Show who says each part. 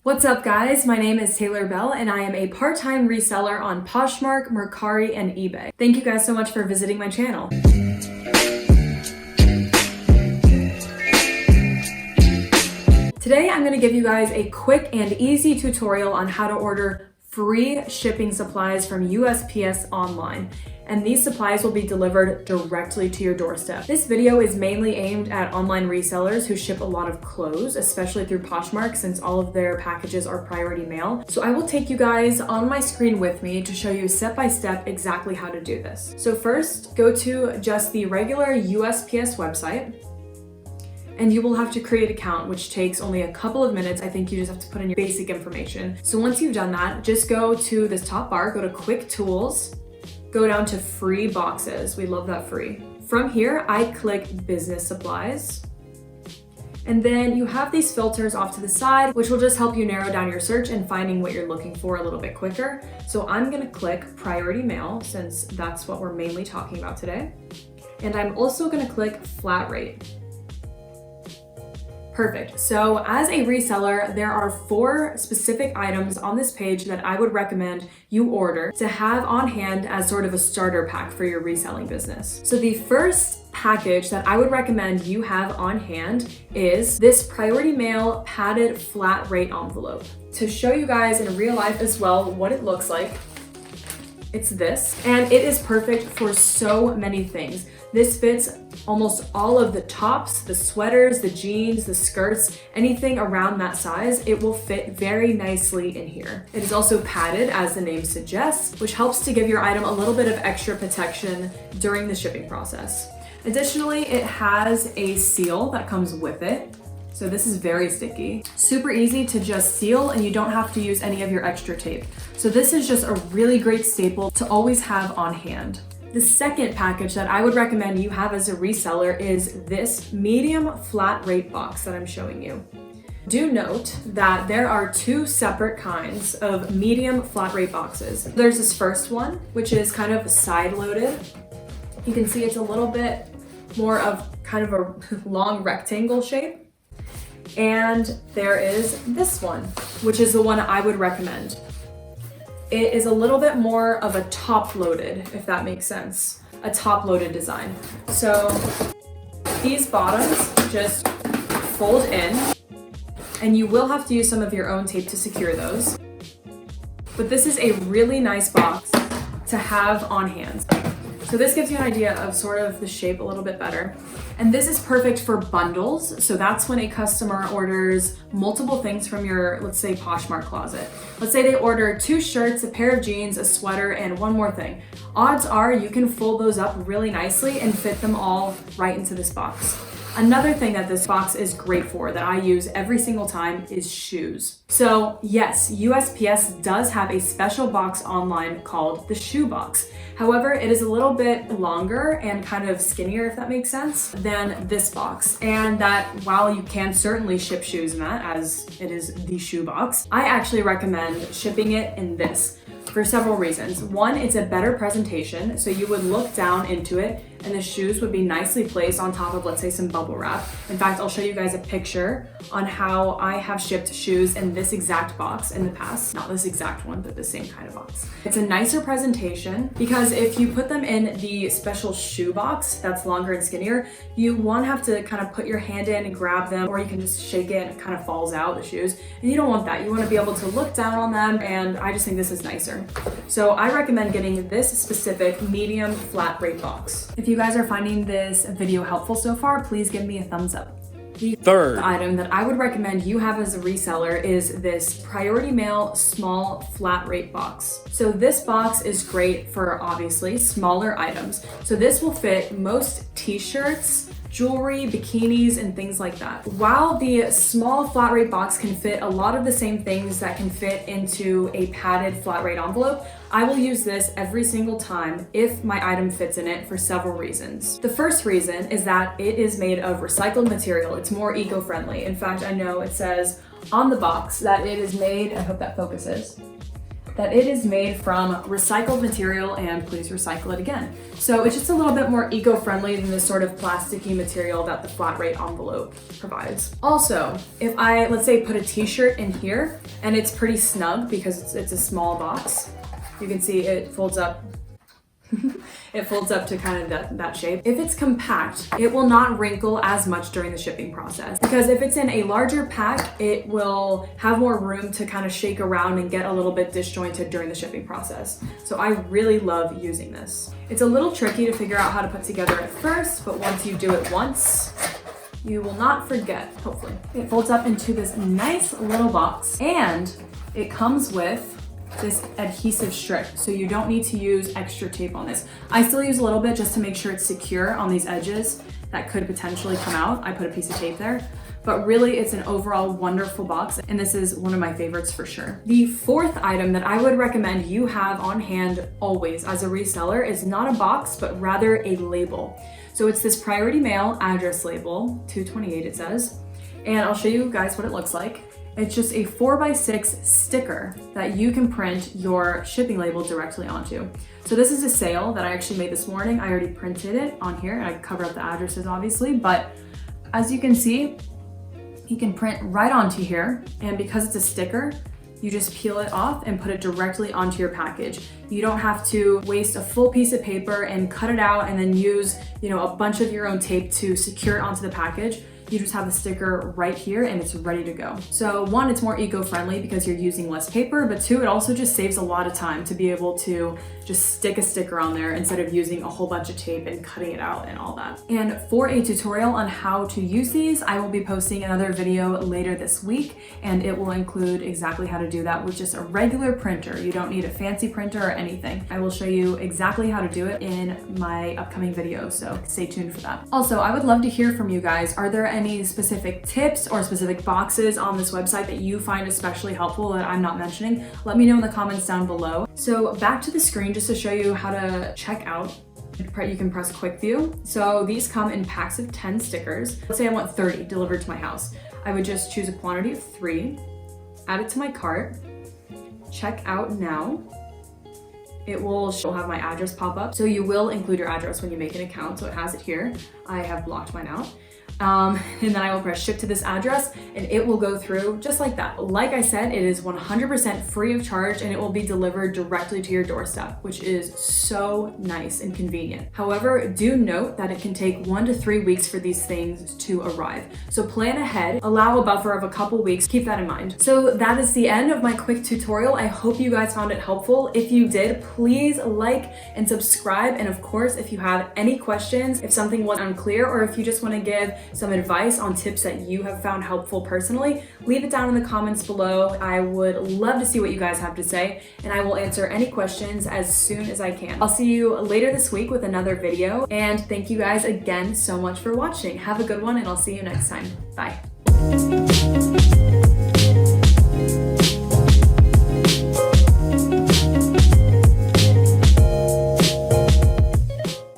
Speaker 1: What's up guys, my name is Taylor Bell and I am a part-time reseller on Poshmark, Mercari, and eBay. Thank you guys so much for visiting my channel. Today I'm going to give you guys a quick and easy tutorial on how to order free shipping supplies from USPS online. And these supplies will be delivered directly to your doorstep. This video is mainly aimed at online resellers who ship a lot of clothes, especially through Poshmark since all of their packages are priority mail. So I will take you guys on my screen with me to show you step by step exactly how to do this. So first, go to just the regular USPS website. And you will have to create an account, which takes only a couple of minutes. I think you just have to put in your basic information. So once you've done that, just go to this top bar, go to Quick Tools, go down to Free Boxes. We love that free. From here, I click Business Supplies. And then you have these filters off to the side, which will just help you narrow down your search and finding what you're looking for a little bit quicker. So I'm gonna click Priority Mail, since that's what we're mainly talking about today. And I'm also gonna click Flat Rate. Perfect. So as a reseller, there are 4 specific items on this page that I would recommend you order to have on hand as sort of a starter pack for your reselling business. So the first package that I would recommend you have on hand is this priority mail padded flat rate envelope. To show you guys in real life as well what it looks like, it's this, and it is perfect for so many things. This fits almost all of the tops, the sweaters, the jeans, the skirts, anything around that size, it will fit very nicely in here. It is also padded, as the name suggests, which helps to give your item a little bit of extra protection during the shipping process. Additionally, it has a seal that comes with it. So this is very sticky. Super easy to just seal and you don't have to use any of your extra tape. So this is just a really great staple to always have on hand. The second package that I would recommend you have as a reseller is this medium flat rate box that I'm showing you. Do note that there are 2 separate kinds of medium flat rate boxes. There's this first one, which is kind of side loaded. You can see it's a little bit more of kind of a long rectangle shape. And there is this one, which is the one I would recommend. It is a little bit more of a top-loaded, if that makes sense, a top-loaded design. So these bottoms just fold in, and you will have to use some of your own tape to secure those. But this is a really nice box to have on hand. So this gives you an idea of sort of the shape a little bit better. And this is perfect for bundles. So that's when a customer orders multiple things from your, let's say, Poshmark Closet. Let's say they order 2 shirts, a pair of jeans, a sweater, and one more thing. Odds are you can fold those up really nicely and fit them all right into this box. Another thing that this box is great for that I use every single time is shoes. So yes, USPS does have a special box online called the shoe box. However, it is a little bit longer and kind of skinnier, if that makes sense, than this box. And that while you can certainly ship shoes in that, as it is the shoe box, I actually recommend shipping it in this for several reasons. One, it's a better presentation. So you would look down into it and the shoes would be nicely placed on top of, let's say, some bubble wrap. In fact, I'll show you guys a picture on how I have shipped shoes in this exact box in the past. Not this exact one, but the same kind of box. It's a nicer presentation because if you put them in the special shoe box that's longer and skinnier, you won't have to kind of put your hand in and grab them, or you can just shake it and it kind of falls out, the shoes. And you don't want that. You want to be able to look down on them, and I just think this is nicer. So I recommend getting this specific medium flat rate box. If you guys are finding this video helpful so far, please give me a thumbs up. The third item that I would recommend you have as a reseller is this priority mail small flat rate box. So this box is great for obviously smaller items. So this will fit most t-shirts, jewelry, bikinis, and things like that. While the small flat rate box can fit a lot of the same things that can fit into a padded flat rate envelope, I will use this every single time if my item fits in it for several reasons. The first reason is that it is made of recycled material. It's more eco-friendly. In fact, I know it says on the box that it is made, I hope that focuses, that it is made from recycled material, and please recycle it again. So it's just a little bit more eco-friendly than the sort of plasticky material that the flat rate envelope provides. Also, if I, let's say, put a t-shirt in here and it's pretty snug because it's a small box, you can see it folds up. It folds up to kind of that shape. If it's compact, it will not wrinkle as much during the shipping process, because if it's in a larger pack, it will have more room to kind of shake around and get a little bit disjointed during the shipping process. So I really love using this. It's a little tricky to figure out how to put together at first, but once you do it once, you will not forget, hopefully. It folds up into this nice little box, and it comes with this adhesive strip, so you don't need to use extra tape on this. I still use a little bit just to make sure it's secure on these edges that could potentially come out. I put a piece of tape there, but really it's an overall wonderful box, and this is one of my favorites for sure. The fourth item that I would recommend you have on hand always as a reseller is not a box, but rather a label. So it's this priority mail address label, 228 it says, and I'll show you guys what it looks like. It's just a 4x6 sticker that you can print your shipping label directly onto. So this is a sale that I actually made this morning. I already printed it on here, and I covered up the addresses obviously, but as you can see, you can print right onto here, and because it's a sticker, you just peel it off and put it directly onto your package. You don't have to waste a full piece of paper and cut it out and then use, a bunch of your own tape to secure it onto the package. You just have the sticker right here and it's ready to go. So one, it's more eco-friendly because you're using less paper, but two, it also just saves a lot of time to be able to just stick a sticker on there instead of using a whole bunch of tape and cutting it out and all that. And for a tutorial on how to use these, I will be posting another video later this week, and it will include exactly how to do that with just a regular printer. You don't need a fancy printer or anything. I will show you exactly how to do it in my upcoming video, so stay tuned for that. Also, I would love to hear from you guys. Are there any specific tips or specific boxes on this website that you find especially helpful that I'm not mentioning? Let me know in the comments down below. So back to the screen just to show you how to check out. You can press quick view. So these come in packs of 10 stickers. Let's say I want 30 delivered to my house. I would just choose a quantity of 3, add it to my cart, check out now. It will have my address pop up. So you will include your address when you make an account. So it has it here. I have blocked mine out. And then I will press ship to this address, and it will go through just like that. Like I said, it is 100% free of charge, and it will be delivered directly to your doorstep, which is so nice and convenient. However, do note that it can take 1 to 3 weeks for these things to arrive. So plan ahead, allow a buffer of a couple weeks, keep that in mind. So that is the end of my quick tutorial. I hope you guys found it helpful. If you did, please like and subscribe. And of course, if you have any questions, if something was unclear, or if you just want to give some advice on tips that you have found helpful personally, leave it down in the comments below. I would love to see what you guys have to say, and I will answer any questions as soon as I can. I'll see you later this week with another video, and thank you guys again so much for watching. Have a good one, and I'll see you next time. Bye.